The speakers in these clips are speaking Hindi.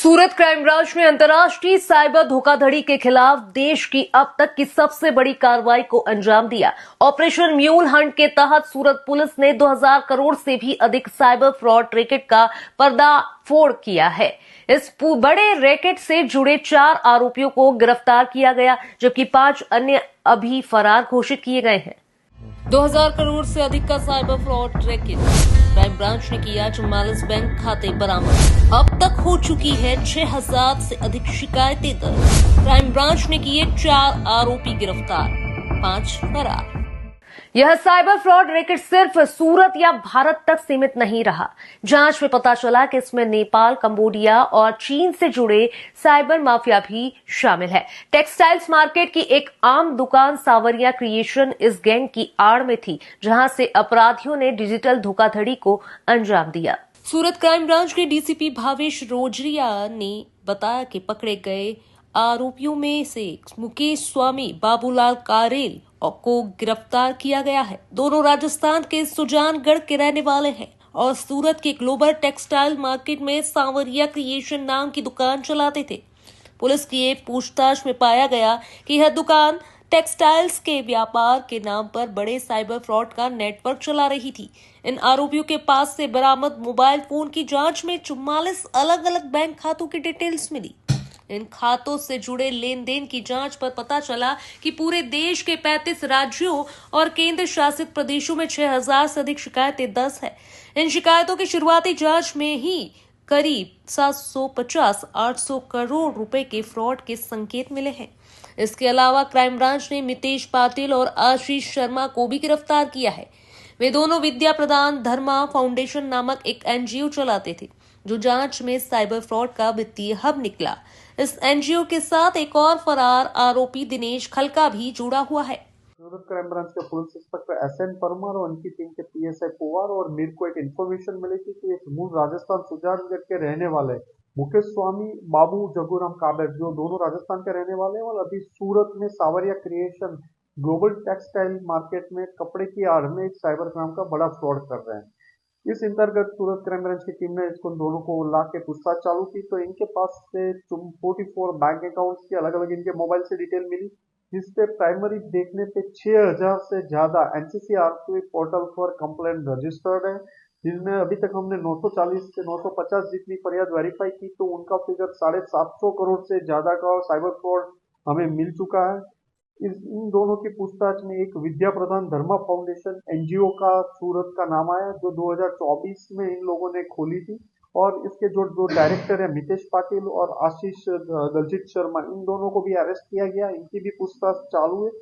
सूरत क्राइम ब्रांच ने अंतर्राष्ट्रीय साइबर धोखाधड़ी के खिलाफ देश की अब तक की सबसे बड़ी कार्रवाई को अंजाम दिया। ऑपरेशन म्यूल हंट के तहत सूरत पुलिस ने 2000 करोड़ से भी अधिक साइबर फ्रॉड रैकेट का पर्दाफोड़ किया है। इस बड़े रैकेट से जुड़े 4 आरोपियों को गिरफ्तार किया गया, जबकि 5 अन्य अभी फरार घोषित किए गए हैं। 2000 करोड़ से अधिक का cyber fraud racket. Crime branch ने किया 44 बैंक खाते बरामद। अब तक हो चुकी है 6000 से अधिक शिकायतें दर्ज। क्राइम ब्रांच ने किए 4 आरोपी गिरफ्तार, 5 फरार। यह साइबर फ्रॉड रैकेट सिर्फ सूरत या भारत तक सीमित नहीं रहा। जांच में पता चला कि इसमें नेपाल, कंबोडिया और चीन से जुड़े साइबर माफिया भी शामिल है। टेक्सटाइल्स मार्केट की एक आम दुकान सावरिया क्रिएशन इस गैंग की आड़ में थी, जहां से अपराधियों ने डिजिटल धोखाधड़ी को अंजाम दिया। सूरत क्राइम ब्रांच के डीसीपी भावेश रोजरिया ने बताया कि पकड़े गए आरोपियों में से मुकेश स्वामी, बाबूलाल कारेल को गिरफ्तार किया गया है। दोनों राजस्थान के सुजानगढ़ के रहने वाले हैं और सूरत के ग्लोबल टेक्सटाइल मार्केट में सांवरिया क्रिएशन नाम की दुकान चलाते थे। पुलिस की एक पूछताछ में पाया गया कि यह दुकान टेक्सटाइल्स के व्यापार के नाम पर बड़े साइबर फ्रॉड का नेटवर्क चला रही थी। इन आरोपियों के पास से बरामद मोबाइल फोन की जांच में 44 अलग अलग बैंक खातों की डिटेल्स मिली। इन खातों से जुड़े लेन देन की जांच पर पता चला कि पूरे देश के 35 राज्यों और केंद्र शासित प्रदेशों में 6000 से अधिक शिकायतें दर्ज है। इन शिकायतों की शुरुआती जांच में ही करीब 750-800 करोड़ रुपए के फ्रॉड के संकेत मिले हैं। इसके अलावा क्राइम ब्रांच ने मितेश पाटिल और आशीष शर्मा को भी गिरफ्तार किया है। वे दोनों विद्या प्रदान धर्मा फाउंडेशन नामक एक एनजीओ चलाते थे, जो जांच में साइबर फ्रॉड का वित्तीय हब निकला। इस एनजीओ के साथ एक और फरार आरोपी दिनेश खलका भी जुड़ा हुआ है। सूरत क्राइम ब्रांच के पुलिस इंस्पेक्टर एसएन परमार और उनकी टीम के पीएसआई पोवार और मेरे को एक इन्फॉर्मेशन मिली थी कि एक मूल राजस्थान सुजानगढ़ के रहने वाले मुकेश स्वामी, बाबू जगूराम काबेर, जो दोनों राजस्थान के रहने वाले हैं और अभी सूरत में सावरिया क्रिएशन ग्लोबल टेक्सटाइल मार्केट में कपड़े की आड़ में एक साइबर क्राइम का बड़ा फ्रॉड कर रहे हैं। इस अंतर्गत सूरत क्राइम ब्रांच की टीम ने इसको दोनों को ला के पूछताछ चालू की, तो इनके पास से 44 बैंक अकाउंट्स की अलग अलग इनके मोबाइल से डिटेल मिली, जिसपे प्राइमरी देखने पे 6000 से ज्यादा एनसीसीआरपी पोर्टल पर कंप्लेंट रजिस्टर्ड है, जिनमें अभी तक हमने 940 से 950 जितनी फरियाद वेरीफाई की, तो उनका फिगर 750 करोड़ से ज्यादा का साइबर फ्रॉड हमें मिल चुका है। इन दोनों की पूछताछ में एक विद्या प्रदान धर्मा फाउंडेशन एनजीओ का सूरत का नाम आया, जो 2024 में इन लोगों ने खोली थी, और इसके जो दो डायरेक्टर है मितेश पाटिल और आशीष दलजीत शर्मा, इन दोनों को भी अरेस्ट किया गया। इनकी भी पूछताछ चालू है।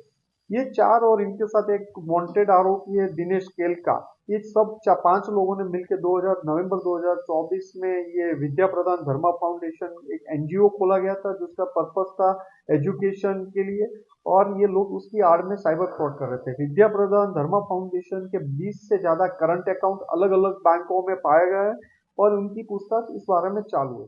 ये 4 और इनके साथ एक वांटेड आरोपी है दिनेश केलका। ये सब 5 लोगों ने मिलकर नवंबर 2024 में ये विद्या प्रदान धर्मा फाउंडेशन एक एनजीओ खोला गया था, जिसका पर्पस था एजुकेशन के लिए, और ये लोग उसकी आड़ में साइबर फ्रॉड कर रहे थे। विद्या प्रदान धर्मा फाउंडेशन के 20 से ज्यादा करंट अकाउंट अलग अलग बैंकों में पाया गया है और उनकी पूछताछ इस बारे में चालू है।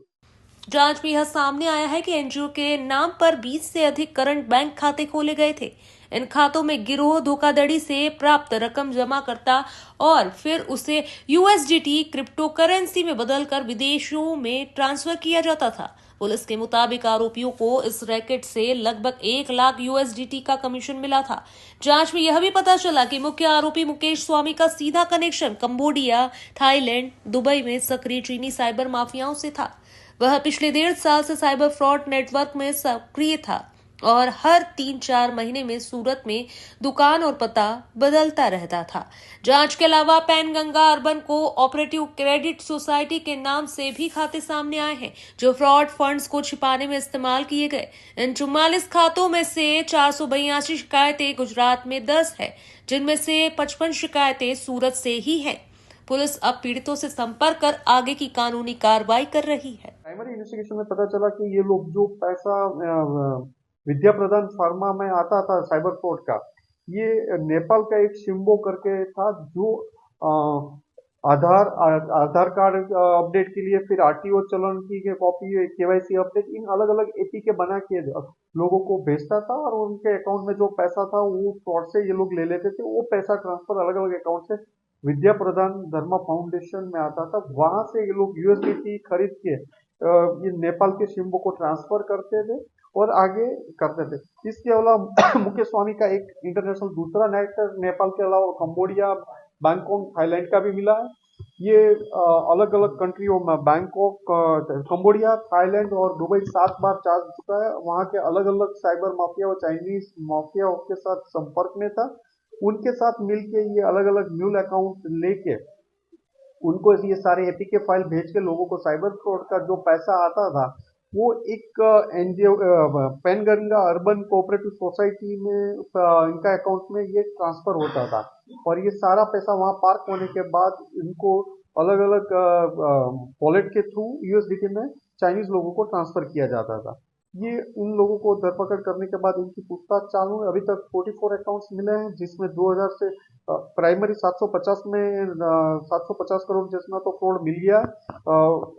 जांच में यह सामने आया है कि एनजीओ के नाम पर 20 से अधिक करंट बैंक खाते खोले गए थे। इन खातों में गिरोह धोखाधड़ी से प्राप्त रकम जमा करता और फिर उसे यूएसडीटी क्रिप्टो करेंसी में बदलकर विदेशों में ट्रांसफर किया जाता था। पुलिस के मुताबिक आरोपियों को इस रैकेट से लगभग 1 लाख यूएसडीटी का कमीशन मिला था। जांच में यह भी पता चला कि मुख्य आरोपी मुकेश स्वामी का सीधा कनेक्शन कंबोडिया, थाईलैंड, दुबई में सक्रिय चीनी साइबर माफियाओं से था। वह पिछले 1.5 साल से साइबर फ्रॉड नेटवर्क में सक्रिय था और हर 3-4 महीने में सूरत में दुकान और पता बदलता रहता था। जांच के अलावा Penganga urban co operative credit society के नाम से भी खाते सामने आए हैं, जो फ्रॉड फंड्स को छिपाने में इस्तेमाल किए गए। इन 44 खातों में से 482 शिकायतें गुजरात में दर्ज है, जिनमें से 55 शिकायतें सूरत से ही हैं। पुलिस अब पीड़ितों से संपर्क कर आगे की कानूनी कार्रवाई कर रही है। प्राइमरी इन्वेस्टिगेशन में पता चला कि ये लोग जो पैसा विद्या प्रदान फार्मा में आता था साइबर फ्रॉड का, ये नेपाल का एक शिम्बो करके था, जो आधार कार्ड अपडेट के लिए, फिर आरटीओ चलन की कॉपी, केवाईसी अपडेट, इन अलग अलग एपी के बना के लोगों को भेजता था और उनके अकाउंट में जो पैसा था वो फ्रॉड से ये लोग ले लेते थे। वो पैसा ट्रांसफर अलग अलग अकाउंट से विद्या प्रदान धर्मा फाउंडेशन में आता था, वहां से ये लोग यूएसडीटी खरीद के ये नेपाल के शिम्बो को ट्रांसफर करते थे और आगे करते थे। इसके अलावा मुकेश स्वामी का एक इंटरनेशनल दूसरा नेटवर्क नेपाल के अलावा कंबोडिया, बैंकॉक, थाईलैंड का भी मिला है। ये अलग अलग कंट्रियों में बैंकॉक, कंबोडिया, थाईलैंड और दुबई 7 बार जा चुका है। वहां के अलग अलग साइबर माफिया और चाइनीज माफिया के साथ संपर्क में था। उनके साथ मिलके ये अलग अलग म्यूल अकाउंट लेके उनको ये सारे एपीके फाइल भेज के लोगों को साइबर फ्रॉड का जो पैसा आता था वो एक NGO Penganga urban cooperative society में इनका अकाउंट में ये ट्रांसफर होता था और ये सारा पैसा वहां पार्क होने के बाद इनको अलग अलग वॉलेट के थ्रू यूएसडीटी में चाइनीज लोगों को ट्रांसफर किया जाता था। ये इन लोगों को धरपकड़ करने के बाद इनकी पूछताछ चालू है। अभी तक 44 अकाउंट्स मिले हैं जिसमें 2000 से प्राइमरी 750 में 750 करोड़ जितना तो फ्रॉड मिल गया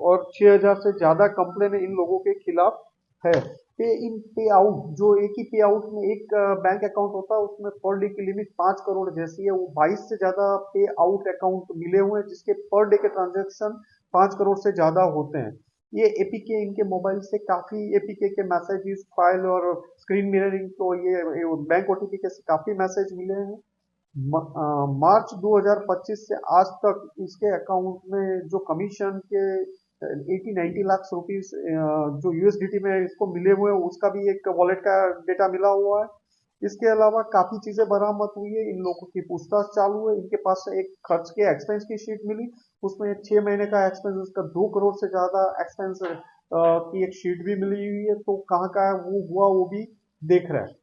और 6000 से ज्यादा कंप्लेन इन लोगों के खिलाफ है। पे इन पे आउट, जो एक ही पे आउट में एक बैंक अकाउंट होता है उसमें पर डे की लिमिट 5 करोड़ जैसी है, वो 22 से ज्यादा पे आउट अकाउंट मिले हुए हैं जिसके पर डे के ट्रांजेक्शन 5 करोड़ से ज्यादा होते हैं। ये एपीके इनके मोबाइल से काफी एपीके के मैसेजेस, फाइल और स्क्रीन मिररिंग, तो ये बैंक ओटीपी के काफी मैसेज मिले हैं। मार्च 2025 से आज तक इसके अकाउंट में जो कमीशन के 80-90 लाख रुपीस जो यूएसडीटी में इसको मिले हुए हैं उसका भी एक वॉलेट का डेटा मिला हुआ है। इसके अलावा काफी चीजें बरामद हुई है। इन लोगों की पूछताछ चालू है। इनके पास से एक खर्च के एक्सपेंस की शीट मिली, उसमें 6 महीने का एक्सपेंस, उसका 2 करोड़ से ज्यादा एक्सपेंस की एक शीट भी मिली हुई है। तो कहाँ का वो हुआ वो भी देख रहे हैं।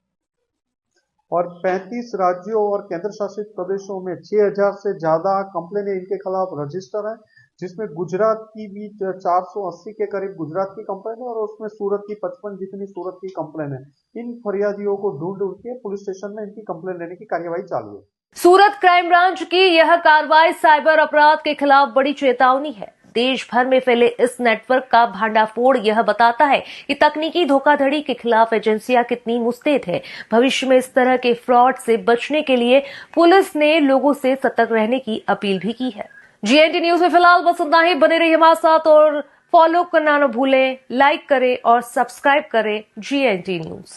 और 35 राज्यों और केंद्र शासित प्रदेशों में 6000 से ज्यादा कंप्लेन इनके खिलाफ रजिस्टर है, जिसमें गुजरात की भी 480 के करीब गुजरात की कंप्लेन है और उसमें सूरत की 55 जितनी सूरत की कंप्लेन है। इन फरियादियों को ढूंढ के पुलिस स्टेशन में इनकी कंप्लेन लेने की कार्यवाही चालू है। सूरत क्राइम ब्रांच की यह कार्रवाई साइबर अपराध के खिलाफ बड़ी चेतावनी है। देश भर में फैले इस नेटवर्क का भांडाफोड़ यह बताता है कि तकनीकी धोखाधड़ी के खिलाफ एजेंसियां कितनी मुस्तैद है। भविष्य में इस तरह के फ्रॉड से बचने के लिए पुलिस ने लोगों से सतर्क रहने की अपील भी की है। जीएनटी न्यूज में फिलहाल बस इतना ही। बने रहिए हमारे साथ और फॉलो करना न भूलें, लाइक करें और सब्सक्राइब करें जीएनटी न्यूज।